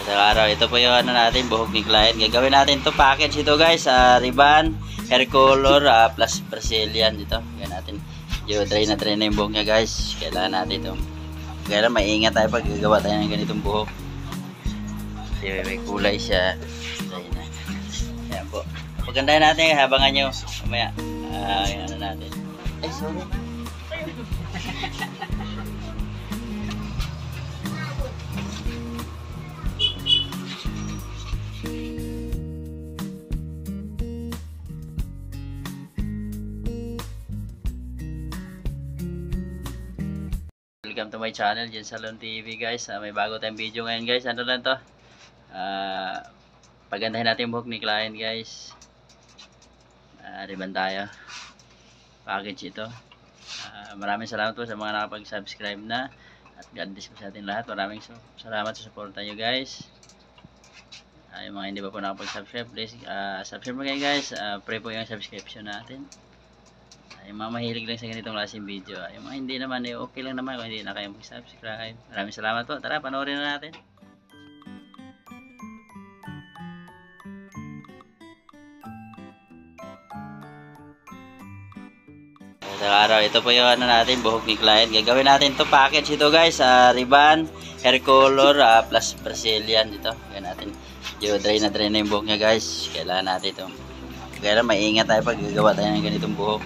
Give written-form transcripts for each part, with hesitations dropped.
Sa araw, ito po yung ano natin, buhok ni client. Gagawin natin to package ito guys, ribbon, hair color, plus Brazilian dito. Gagawin natin. Dry na yung buhok niya guys. Kailangan natin ito. Kaya maingat tayo pag gagawa tayo ng ganitong buhok. Kasi may kulay siya. Dry na. Ayan po. Pagandahin natin, habangan nyo. Mamaya, ano natin. Ay, sorry. Welcome to my channel, Jen Salon TV guys. May bago tayong video ngayon guys. Ano lang to? Pagandahin natin yung buhok ni client guys. Ribbon tayo. Package ito. Maraming salamat po sa mga nakapag-subscribe na. At God bless po sa atin lahat. Maraming salamat sa suporta nyo guys. Yung mga hindi pa po nakapag-subscribe, please subscribe mo kayo guys. Pray po yung subscription natin. Yung mga mahilig lang sa ganitong klaseng video. Yung mga hindi naman, okay lang naman kung hindi na kayo mag-subscribe. Maraming salamat po. Tara, panoorin na natin. Sa araw, ito po yung ano natin, buhok ni client. Gagawin natin to package ito guys, ribbon, hair color, plus Brazilian dito. Gagawin natin. Dry na yung buhok niya guys. Kailangan natin ito. Kaya maingat tayo pag gagawa tayo ng ganitong buhok.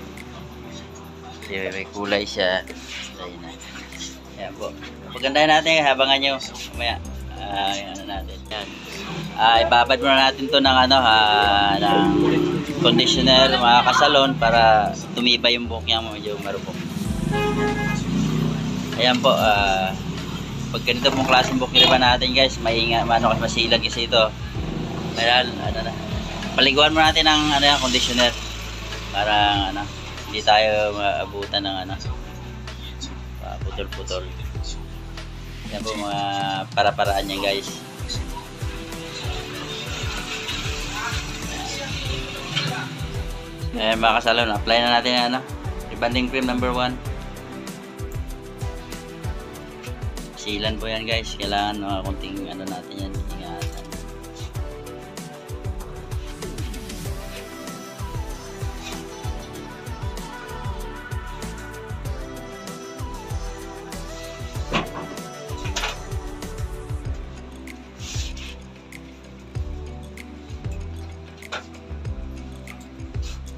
Kasi may kulay siya. Dry na. Ayan po. Pagandahin natin, habangan nyo. Mamaya, ano natin. Yan. Ibabad muna natin to ng ano, ng conditioner, mga kasalon para tumibay yung buhok niya, medyo marupok. Ayan po, pag ganito pong klaseng buhok nila natin guys, masilag kasi ito. Kaya paliguan mo natin ng conditioner para hindi tayo maabutan ng putol-putol. Yan po mga para-paraan niya guys. Mga kasalon, apply na natin rebonding cream number 1. Silan po yan guys, kailangan kunting natin yan, ingatan.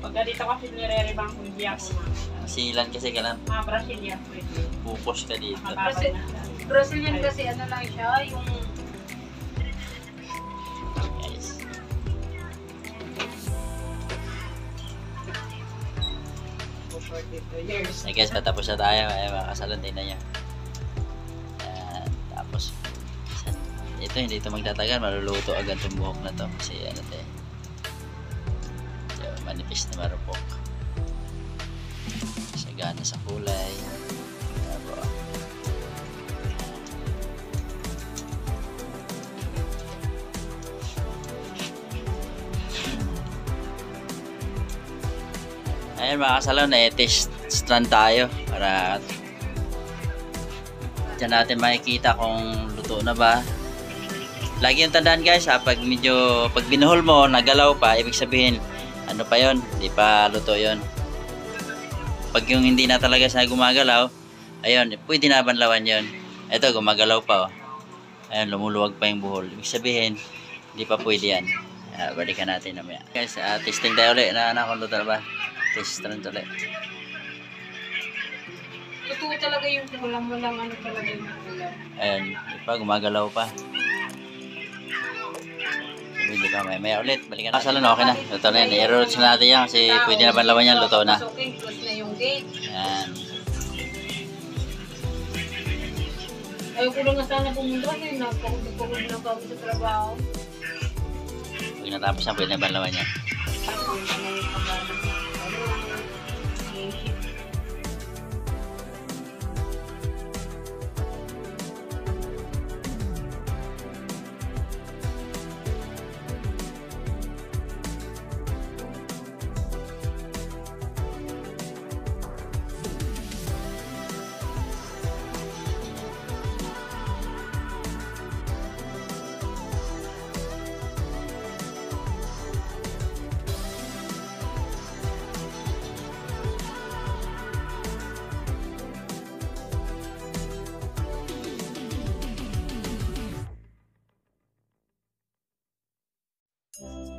Pagka dito kasi nire-rebang kung di ako Silan kasi kailangan Brazilian pwede. pupos ka dito. Brazilian kasi lang siya, yung Guys. Ay guys, patapos na tayo. Mga kasalon, tingnan nyo. Tapos ito hindi ito magtatagal, maluluto agad yung buhok na to kasi manipis na marupok, sagana sa kulay. Ayan mga kasalon, test strand tayo para dyan natin makikita kung luto na ba. Lagi yung tandaan guys, pag binuhol mo, nagalaw pa, ibig sabihin ano pa yon, hindi pa luto yon. Pag yung hindi na talaga siya gumagalaw, ayun, pwede na banlawan yon. Ito, gumagalaw pa. Ayun, lumuluwag pa yung buhol. Ibig sabihin, hindi pa pwede yan. Balikan natin namaya. Guys, testing tayo ulit na kung luto na ba. Test run ulit. totoo talaga yung walang talaga yung ulam. Ayun, di pa, gumagalaw pa. Hindi pa, maya ulit. Balikan natin. Kasalon, okay na. Luto na yan. I-roll na natin yan kasi pwede na banlawan yan. Luto na. Close na yung gate. Yan. Ayoko lang na sana pumunta kasi napakagod na kami sa trabaho. Pag natapos yan, pwede na banlawan yan. Bye.